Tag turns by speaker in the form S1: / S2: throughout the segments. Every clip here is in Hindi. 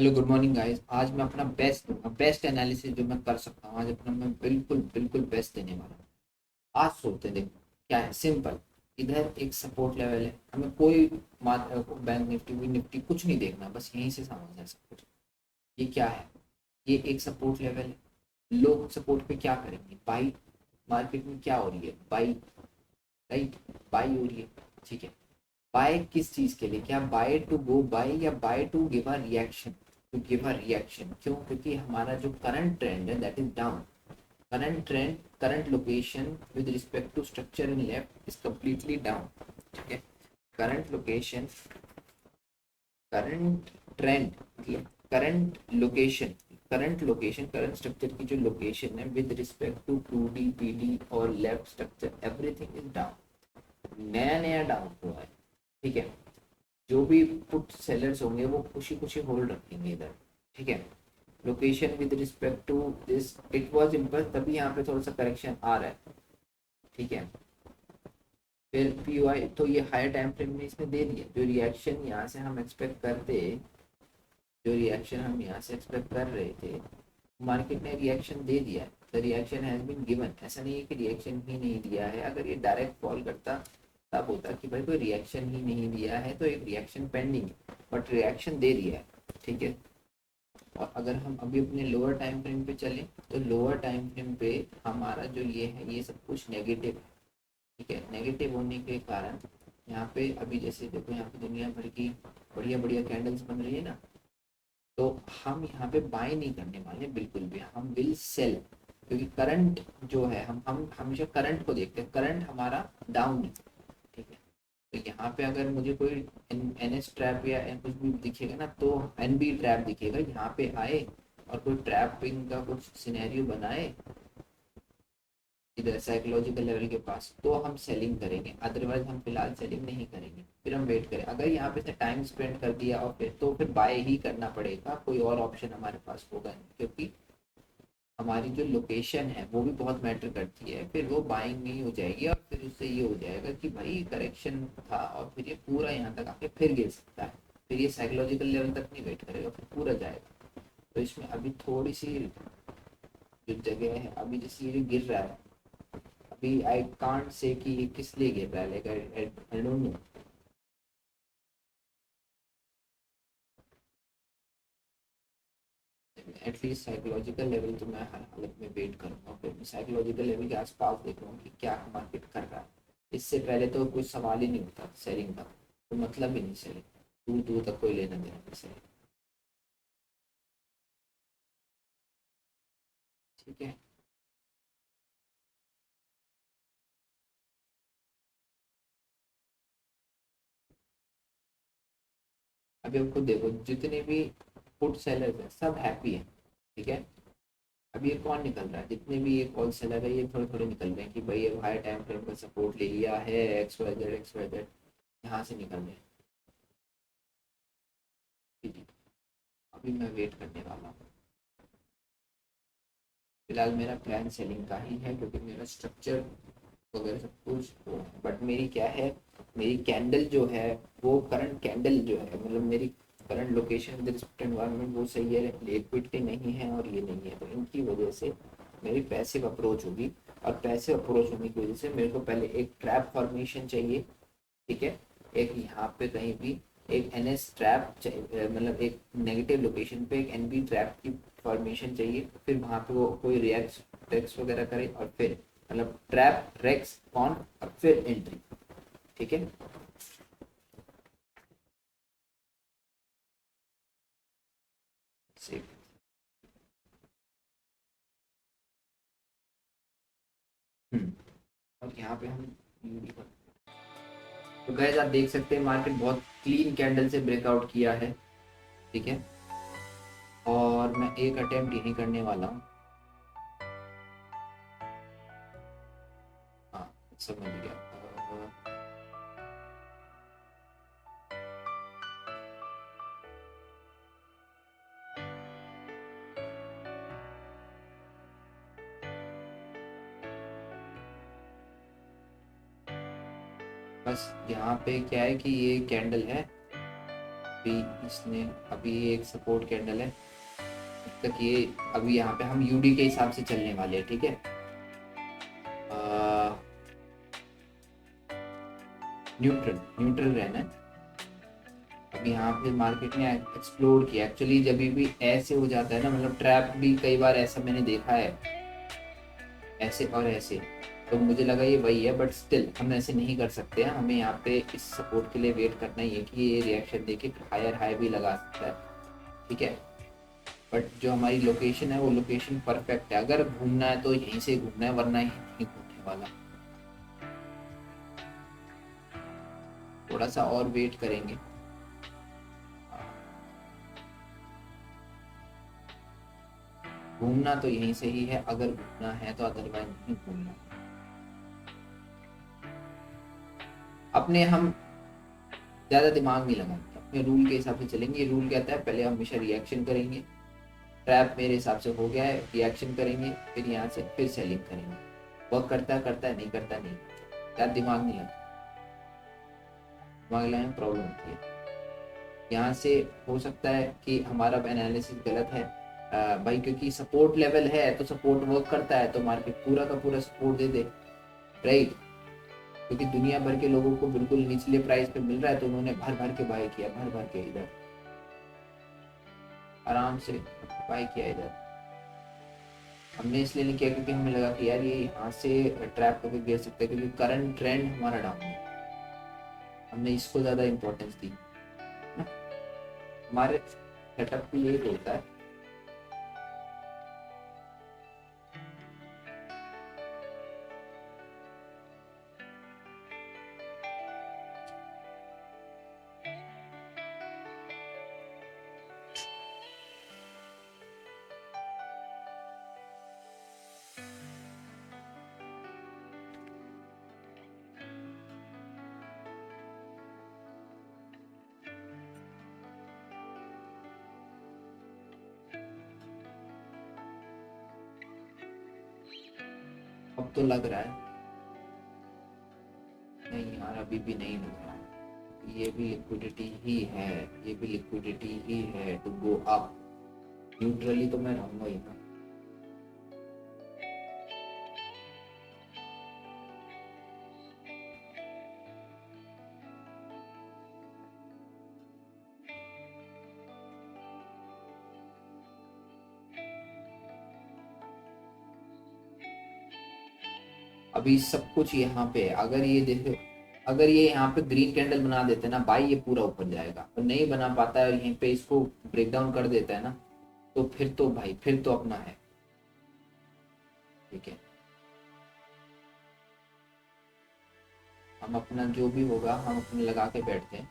S1: Hello good morning guys. आज मैं अपना बेस्ट दूंगा, बेस्ट एनालिसिस जो मैं कर सकता हूँ। आज अपना मैं बिल्कुल बिल्कुल बेस्ट देने वाला हूँ। आज सोचते हैं, देखो क्या है, सिंपल। इधर एक सपोर्ट लेवल है, हमें कोई बैंक निफ्टी कोई निफ्टी कुछ नहीं देखना, बस यहीं से समझना है सब कुछ। ये क्या है? ये एक सपोर्ट लेवल है। लोग सपोर्ट पे क्या करेंगे? बाई। मार्केट में क्या हो रही है? बाई। राइट। बाई हो रही है। ठीक है। बाय किस चीज के लिए? क्या बाय टू गो बाय या buy to give a reaction? To give a reaction क्यों? क्योंकि हमारा जो करंट ट्रेंड है that is down. Current trend, current location with respect to structure in left is completely down. ठीक है। करंट लोकेशन, करंट ट्रेंड मतलब करंट लोकेशन करंट स्ट्रक्चर की जो लोकेशन है with respect to 2D PD और left structure, everything is down. नया नया डाउन हुआ है। ठीक है। जो भी पुट सेलर्स होंगे वो खुशी खुशी होल्ड रखेंगे इधर। ठीक है। Location with respect to this it was impulse, तभी यहाँ पे थोड़ा सा करेक्शन आ रहा है। ठीक है। फिर पीओआई तो ये हायर टाइम फ्रेम में इसने दे दिया। जो रिएक्शन हम यहाँ से एक्सपेक्ट कर रहे थे, मार्केट ने रिएक्शन दे दिया। The reaction has been given. ऐसा नहीं है कि रिएक्शन ही नहीं दिया है। अगर ये डायरेक्ट फॉल करता तब होता कि भाई कोई रिएक्शन ही नहीं दिया है, तो एक रिएक्शन पेंडिंग है, बट रिएक्शन दे दिया है। ठीक है। और अगर हम अभी अपने लोअर टाइम फ्रेम पे चलें, तो लोअर टाइम फ्रेम पे हमारा जो ये है ये सब कुछ नेगेटिव है। ठीक है। नेगेटिव होने के कारण यहाँ पे अभी जैसे देखो, यहाँ पे दुनिया भर की बढ़िया बढ़िया कैंडल्स बन रही है ना, तो हम यहाँ पे बाय नहीं करने वाले बिल्कुल भी, हम विल सेल। क्योंकि करंट जो है, हम हमेशा करंट को देखते हैं, करंट हमारा डाउन है। ठीक है। तो यहाँ पे अगर मुझे कोई एनएस ट्रैप या कुछ भी दिखेगा ना, तो एनबी ट्रैप दिखेगा, यहाँ पे आए और कोई ट्रैपिंग का कुछ सिनेरियो बनाए इधर साइकोलॉजिकल लेवल के पास, तो हम सेलिंग करेंगे। अदरवाइज हम फिलहाल सेलिंग नहीं करेंगे, फिर हम वेट करें। अगर यहाँ पे से टाइम स्पेंड कर दिया और फिर तो फिर बाय ही करना पड़ेगा, कोई और ऑप्शन हमारे पास होगा नहीं। क्योंकि हमारी जो लोकेशन है वो भी बहुत मैटर करती है। फिर वो बाइंग नहीं हो जाएगी और फिर उससे ये हो जाएगा कि भाई करेक्शन था और फिर ये पूरा यहाँ तक आके फिर गिर सकता है। फिर ये साइकोलॉजिकल लेवल तक नहीं वेट करेगा, फिर पूरा जाएगा। तो इसमें अभी थोड़ी सी जो जगह है, अभी जैसे ये जो गिर रहा है, अभी आई कांट से कि ये किस लिए गिर रहा है, like I don't know. At least psychological level तो मैं हर हालत में वेट करूंगा, फिर मैं साइकोलॉजिकल लेवल के आसपास देख रहा हूँ कि क्या मार्केट कर रहा है। इससे पहले तो कोई सवाल ही नहीं उठता सेलिंग का, तो मतलब ही नहीं सेलिंग, दूर दूर तक कोई लेना देना नहीं सेलिंग। ठीक है। अभी आपको देखो, जितने भी फुट सेलर्स हैं सब हैप्पी हैं। ठीक है। अब ये कौन निकल रहा है? जितने भी ये कॉल सेलर है ये थोड़े थोड़े निकल रहे हैं कि भाई ये हाई टाइम फ्रेम का सपोर्ट ले लिया है, एक्स वाई जेड यहाँ से निकल रहे हैं। ठीक है। अभी मैं वेट करने वाला हूँ। फिलहाल मेरा प्लान सेलिंग का ही है, क्योंकि मेरा स्ट्रक्चर वगैरह सब कुछ तो, बट मेरी क्या है, मेरी कैंडल जो है, वो करंट कैंडल जो है, मतलब मेरी करंट लोकेशन रिस्पेक्ट एनवायरनमेंट वो सही है, लिक्विडिटी नहीं है और ये नहीं है, तो इनकी वजह से मेरी पैसिव अप्रोच होगी। और पैसिव अप्रोच होने की वजह से मेरे को पहले एक ट्रैप फॉर्मेशन चाहिए। ठीक है। एक यहाँ पे कहीं भी एक एनएस ट्रैप चाहिए, मतलब एक नेगेटिव लोकेशन पे एक एनबी ट्रैप की फॉर्मेशन चाहिए। फिर वहाँ पे वो कोई रिएक्ट रेक्स वगैरह करे और फिर मतलब ट्रैप रेक्स कौन और फिर एंट्री। ठीक है। सेफ। और यहाँ पे हम यूडी पर, तो गैस आप देख सकते हैं मार्केट बहुत क्लीन कैंडल से ब्रेकआउट किया है। ठीक है। और मैं एक अटेम्प्ट यही करने वाला हूँ। हाँ, समझ गया। बस यहाँ पे क्या है कि ये कैंडल है, अभी इसने अभी ये एक सपोर्ट कैंडल है, तक ये अभी यहाँ पे हम यूडी के हिसाब से चलने वाले हैं, ठीक है। न्यूट्रल न्यूट्रल रहना है। अभी यहाँ पे मार्केट ने एक्सप्लोर किया, एक्चुअली जब भी ऐसे हो जाता है ना, मतलब ट्रैप भी कई बार ऐसा मैंने देखा है, ऐसे और ऐसे, तो मुझे लगा ये वही है, बट स्टिल हम ऐसे नहीं कर सकते हैं। हमें यहाँ पे इस सपोर्ट के लिए वेट करना ही है कि ये रिएक्शन देके हायर हाई भी लगा सकता है, ठीक है। बट जो हमारी लोकेशन है वो लोकेशन परफेक्ट है, अगर घूमना है तो यहीं से घूमना है, वरना यहीं नहीं घूमने वाला। थोड़ा सा और वेट करेंगे। घूमना तो यहीं से ही है अगर घूमना है तो, अदरवाइज नहीं घूमना। अपने हम ज्यादा दिमाग नहीं लगाएंगे, अपने रूल के हिसाब से चलेंगे। रूल कहता है पहले हमेशा रिएक्शन करेंगे, ट्रैप मेरे हिसाब से हो गया है, रिएक्शन करेंगे, फिर यहाँ से फिर सेलिंग करेंगे। वर्क करता है नहीं करता नहीं, यार दिमाग नहीं लगता, दिमाग लगाने में प्रॉब्लम होती है। यहाँ से हो सकता है कि हमारा एनालिसिस गलत है भाई, क्योंकि सपोर्ट लेवल है तो सपोर्ट वर्क करता है तो मार्केट पूरा का पूरा सपोर्ट दे दे, राइट। क्योंकि दुनिया भर के लोगों को बिल्कुल निचले प्राइस पे मिल रहा है तो उन्होंने भर भर के बाय किया, भर भर के इधर आराम से बाय किया इधर। हमने इसलिए नहीं किया क्योंकि हमें लगा कि यार ये यहाँ से ट्रैप करके गिर सकता है, क्योंकि करंट ट्रेंड हमारा डाउन है, हमने इसको ज़्यादा इम्पोर्टेंस दी ना। हमारे सेटअप भी यही होता है। अब तो लग रहा है, नहीं यार अभी भी नहीं लग रहा, ये भी लिक्विडिटी ही है, ये भी लिक्विडिटी ही है टू गो अप। न्यूट्रली तो मैं रहूंगा ही ना। अभी सब कुछ यहाँ पे है, अगर ये देखो, अगर ये यहाँ पे ग्रीन कैंडल बना देते हैं ना भाई, ये पूरा ऊपर जाएगा, और नहीं बना पाता है और यहीं पे इसको ब्रेक डाउन कर देता है ना, तो फिर तो भाई फिर तो अपना है, ठीक है। हम अपना जो भी होगा हम अपने लगा के बैठते हैं।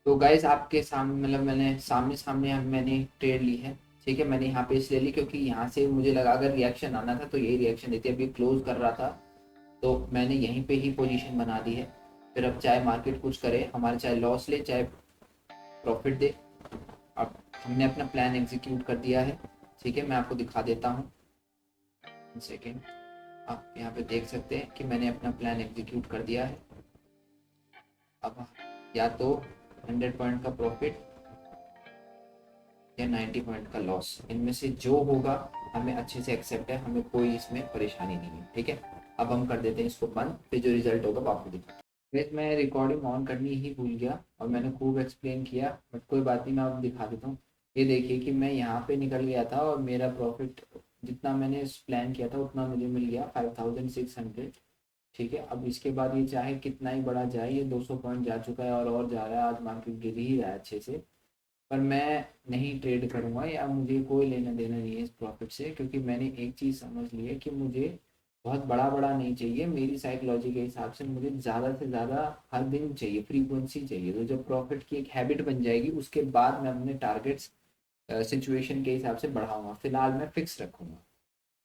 S1: तो गाइस आपके सामने, मतलब मैंने सामने सामने मैंने ट्रेड ली है, ठीक है। मैंने यहाँ पे इसलिए ली क्योंकि यहाँ से मुझे लगा अगर रिएक्शन आना था तो यही रिएक्शन देती है। अभी क्लोज कर रहा था तो मैंने यहीं पे ही पोजीशन बना दी है। फिर अब चाहे मार्केट कुछ करे, हमारे चाहे लॉस ले चाहे प्रॉफिट दे, अब हमने अपना प्लान एग्जीक्यूट कर दिया है। ठीक है, मैं आपको दिखा देता हूँ, सेकेंड। आप यहाँ पे देख सकते हैं कि मैंने अपना प्लान एग्जीक्यूट कर दिया है। अब या तो 100 पॉइंट का प्रॉफिट या 90 पॉइंट का लॉस, इनमें से जो होगा हमें अच्छे से एक्सेप्ट है, हमें कोई इसमें परेशानी नहीं है। ठीक है, अब हम कर देते हैं इसको बंद, फिर जो रिजल्ट होगा वो आपको दिखा। फिर मैं रिकॉर्डिंग ऑन करनी ही भूल गया और मैंने खूब एक्सप्लेन किया, बट कोई बात नहीं, मैं आपको दिखा देता हूँ। ये देखिए कि मैं यहाँ पे निकल गया था और मेरा प्रॉफिट जितना मैंने प्लान किया था उतना मुझे मिल गया, 5600। ठीक है, अब इसके बाद ये चाहे कितना ही बड़ा जाए, ये 200 पॉइंट जा चुका है और जा रहा है, आज मार्केट गिर ही रहा है अच्छे से, पर मैं नहीं ट्रेड करूंगा या मुझे कोई लेना देना नहीं है इस प्रॉफिट से, क्योंकि मैंने एक चीज़ समझ ली है कि मुझे बहुत बड़ा बड़ा नहीं चाहिए। मेरी साइकोलॉजी के हिसाब से मुझे ज़्यादा से ज़्यादा हर दिन चाहिए, फ्रीक्वेंसी चाहिए। तो जब प्रॉफिट की एक हैबिट बन जाएगी उसके बाद मैं अपने टारगेट्स सिचुएशन के हिसाब से बढ़ाऊंगा, फिलहाल मैं फिक्स रखूंगा।